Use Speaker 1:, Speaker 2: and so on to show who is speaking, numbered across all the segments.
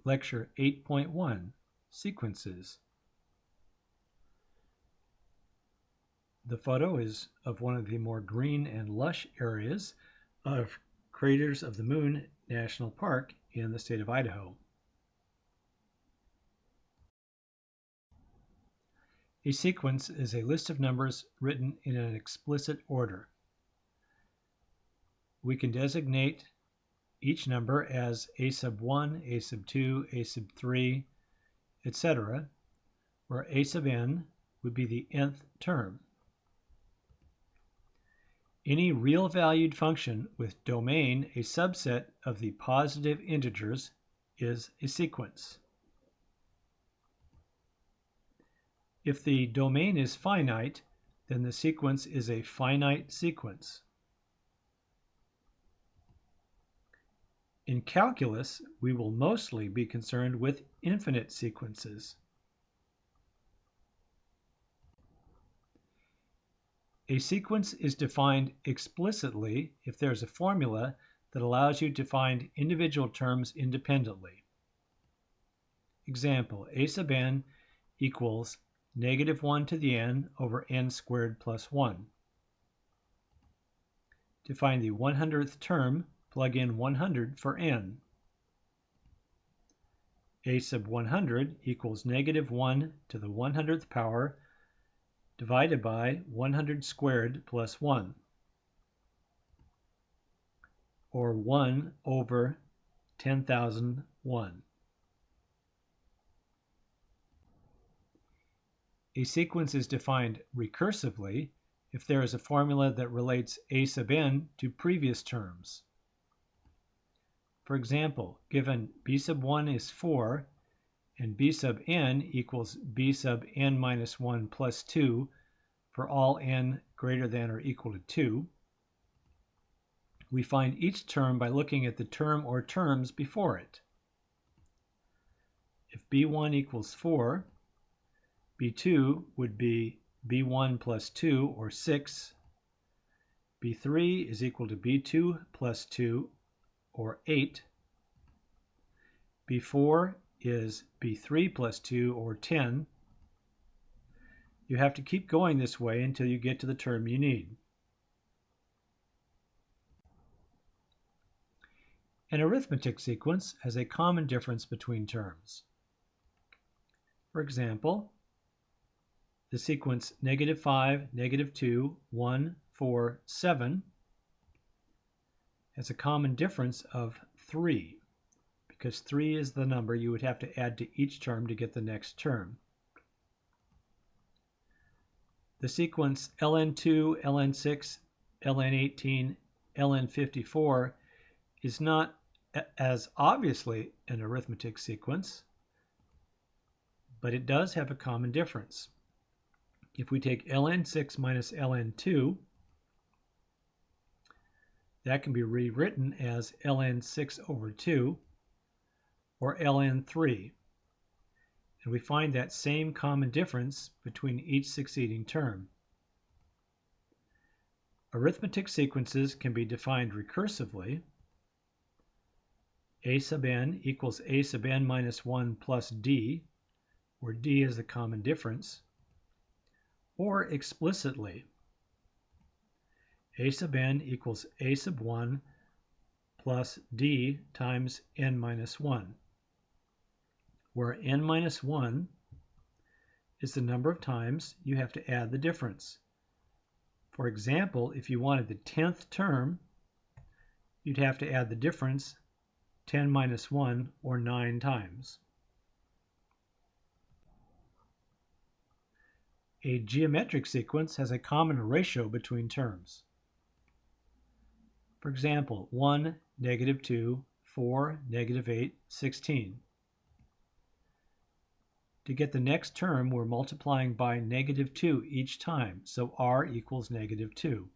Speaker 1: Lecture 8.1, Sequences. The photo is of one of the more green and lush areas of Craters of the Moon National Park in the state of Idaho. A sequence is a list of numbers written in an explicit order. We can designate each number as a sub 1, a sub 2, a sub 3, etc., where a sub n would be the nth term. Any real-valued function with domain a subset of the positive integers is a sequence. If the domain is finite, then the sequence is a finite sequence. In calculus, we will mostly be concerned with infinite sequences. A sequence is defined explicitly if there is a formula that allows you to find individual terms independently. Example, a sub n equals negative 1 to the n over n squared plus 1. To find the 100th term, plug in 100 for n. A sub 100 equals negative 1 to the 100th power divided by 100 squared plus 1, or 1 over 10,001. A sequence is defined recursively if there is a formula that relates a sub n to previous terms. For example, given b sub 1 is 4 and b sub n equals b sub n minus 1 plus 2 for all n greater than or equal to 2, we find each term by looking at the term or terms before it. If b1 equals 4, b2 would be b1 plus 2, or 6. b3 is equal to b2 plus 2, or 8. b4 is b3 plus 2, or 10. You have to keep going this way until you get to the term you need. An arithmetic sequence has a common difference between terms. For example, the sequence negative 5, negative 2, 1, 4, 7 has a common difference of 3, because 3 is the number you would have to add to each term to get the next term. The sequence ln2, ln6, ln18, ln54 is not as obviously an arithmetic sequence, but it does have a common difference. If we take ln6 minus ln2, that can be rewritten as ln6 over 2, or ln3. And we find that same common difference between each succeeding term. Arithmetic sequences can be defined recursively. A sub n equals a sub n minus 1 plus d, where d is the common difference, or explicitly. A sub n equals a sub 1 plus d times n minus 1, where n minus 1 is the number of times you have to add the difference. For example, if you wanted the 10th term, you'd have to add the difference 10 minus 1, or 9 times. A geometric sequence has a common ratio between terms. For example, 1, negative 2, 4, negative 8, 16. To get the next term, we're multiplying by negative 2 each time, so r equals negative 2.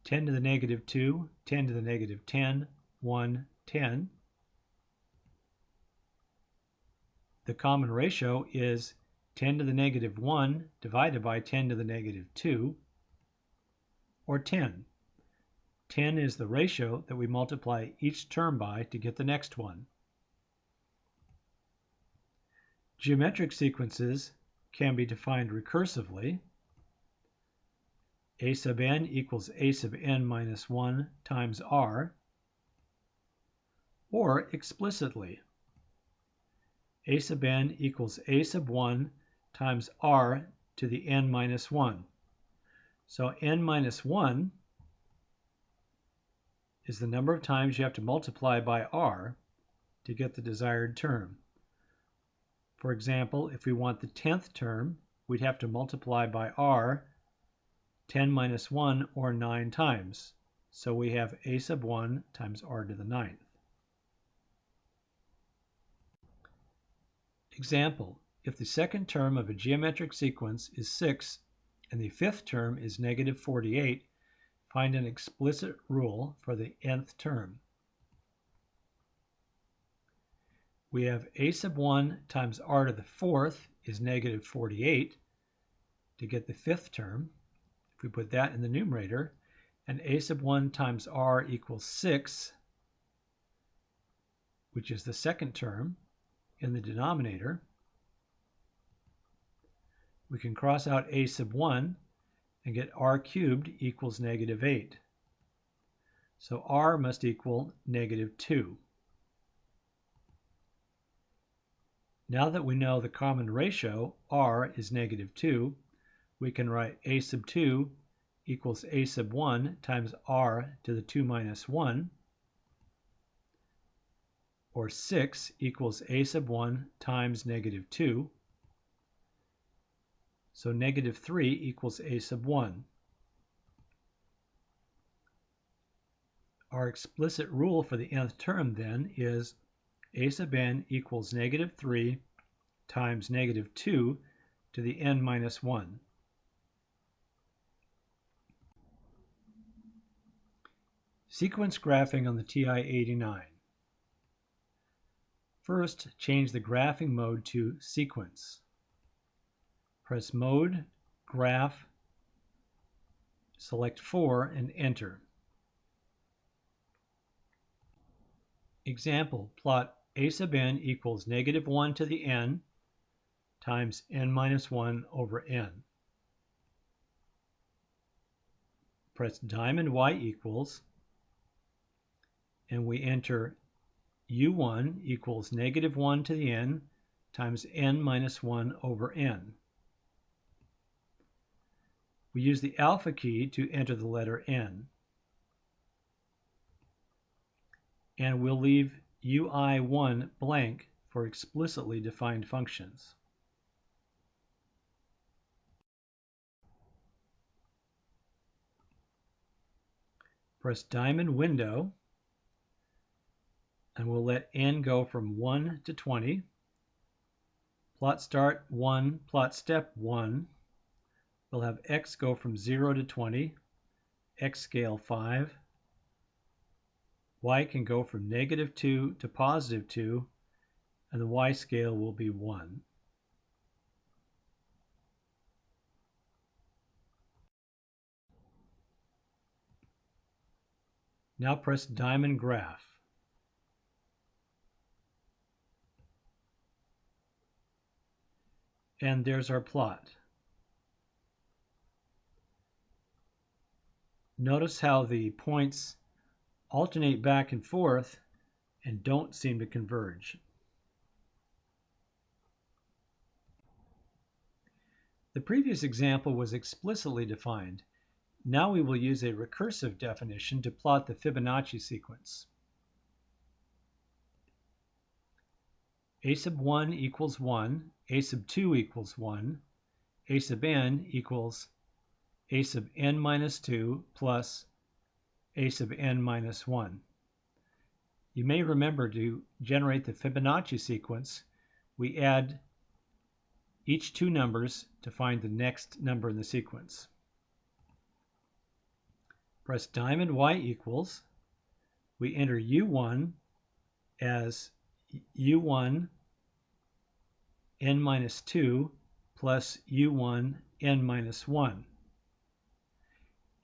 Speaker 1: 10 to the negative 2, 10 to the negative 10, 1, 10. The common ratio is 10 to the negative 1 divided by 10 to the negative 2, or 10. 10 is the ratio that we multiply each term by to get the next one. Geometric sequences can be defined recursively. A sub n equals a sub n minus 1 times r, or explicitly. A sub n equals a sub 1 times r to the n minus 1. So n minus 1 is the number of times you have to multiply by r to get the desired term. For example, if we want the 10th term, we'd have to multiply by r 10 minus 1 or 9 times. So we have a sub 1 times r to the 9th. Example, if the second term of a geometric sequence is 6 and the fifth term is negative 48, find an explicit rule for the nth term. We have a sub 1 times r to the 4th is negative 48 to get the fifth term. If we put that in the numerator, and a sub 1 times r equals 6, which is the second term, in the denominator, we can cross out a sub 1 and get r cubed equals negative 8. So r must equal negative 2. Now that we know the common ratio, r is negative 2, we can write a sub 2 equals a sub 1 times r to the 2 minus 1, or 6 equals a sub 1 times negative 2. So negative 3 equals a sub 1. Our explicit rule for the nth term then is a sub n equals negative 3 times negative 2 to the n minus 1. Sequence graphing on the TI-89. First, change the graphing mode to Sequence. Press Mode, Graph, select 4, and enter. Example, plot a sub n equals negative 1 to the n times n minus 1 over n. Press diamond y equals, and we enter u1 equals negative 1 to the n times n minus 1 over n. We use the alpha key to enter the letter n. And we'll leave ui1 blank for explicitly defined functions. Press diamond window, and we'll let n go from 1 to 20. Plot start 1, plot step 1. We'll have x go from 0 to 20, x scale 5. Y can go from negative 2 to positive 2, and the y scale will be 1. Now press diamond graph. And there's our plot. Notice how the points alternate back and forth and don't seem to converge. The previous example was explicitly defined. Now we will use a recursive definition to plot the Fibonacci sequence. A sub 1 equals 1, a sub 2 equals 1, a sub n equals a sub n minus 2 plus a sub n minus 1. You may remember to generate the Fibonacci sequence, we add each two numbers to find the next number in the sequence. Press diamond y equals. We enter u1 as u1 n minus 2 plus u1 n minus 1.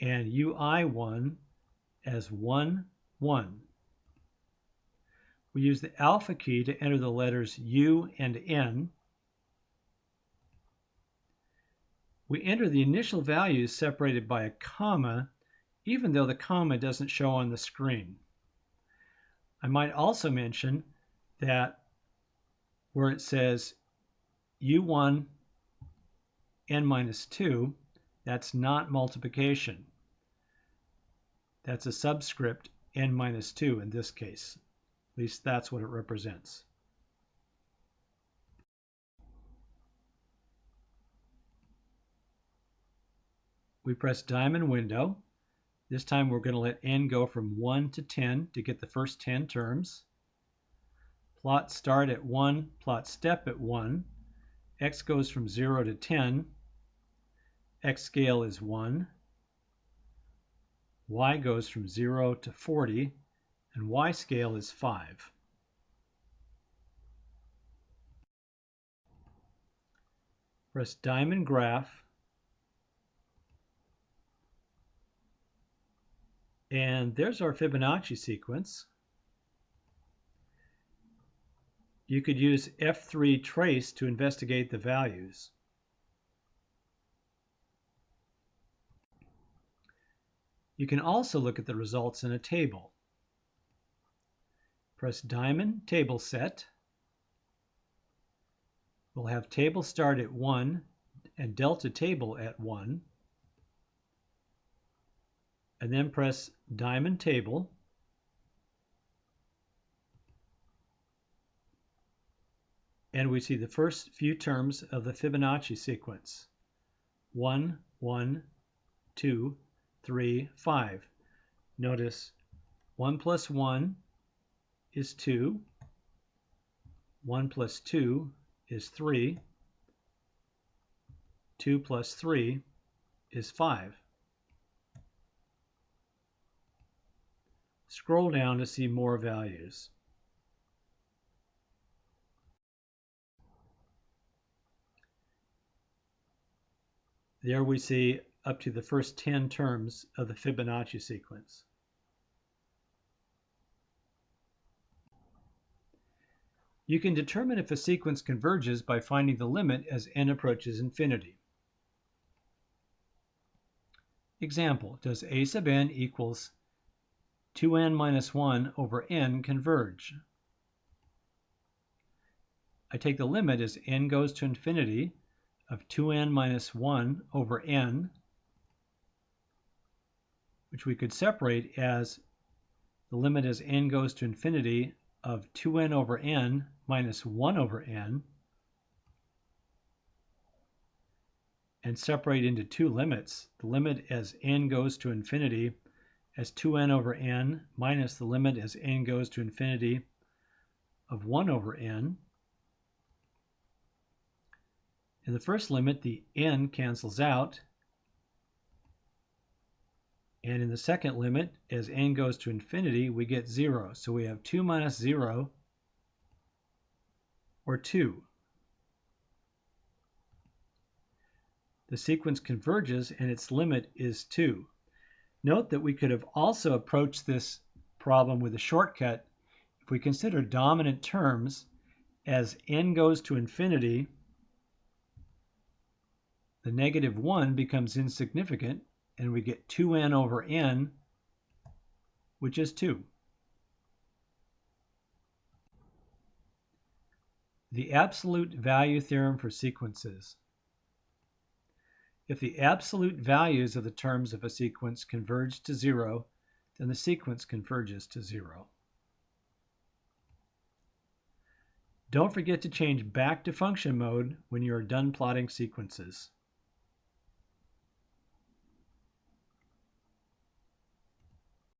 Speaker 1: And ui1 as 1, 1. We use the alpha key to enter the letters U and N. We enter the initial values separated by a comma, even though the comma doesn't show on the screen. I might also mention that where it says U1 n minus 2, that's not multiplication. That's a subscript n minus 2 in this case. At least that's what it represents. We press diamond window. This time we're going to let n go from 1 to 10 to get the first 10 terms. Plot start at 1, plot step at 1. X goes from 0 to 10. X scale is 1. Y goes from 0 to 40, and Y scale is 5. Press diamond graph, and there's our Fibonacci sequence. You could use F3 trace to investigate the values. You can also look at the results in a table. Press diamond table set. We'll have table start at 1 and delta table at 1. And then press diamond table. And we see the first few terms of the Fibonacci sequence. 1, 1, 2, 3, 5. Notice 1 plus 1 is 2. 1 plus 2 is 3. 2 plus 3 is 5. Scroll down to see more values. There we see up to the first 10 terms of the Fibonacci sequence. You can determine if a sequence converges by finding the limit as n approaches infinity. Example, does a sub n equals 2n minus 1 over n converge? I take the limit as n goes to infinity of 2n minus 1 over n, which we could separate as the limit as n goes to infinity of 2n over n minus 1 over n, and separate into two limits, the limit as n goes to infinity as 2n over n minus the limit as n goes to infinity of 1 over n. In the first limit, the n cancels out, and in the second limit, as n goes to infinity, we get 0. So we have 2 minus 0, or 2. The sequence converges, and its limit is 2. Note that we could have also approached this problem with a shortcut if we consider dominant terms. As n goes to infinity, the negative 1 becomes insignificant, and we get 2n over n, which is 2. The absolute value theorem for sequences. If the absolute values of the terms of a sequence converge to 0, then the sequence converges to 0. Don't forget to change back to function mode when you are done plotting sequences.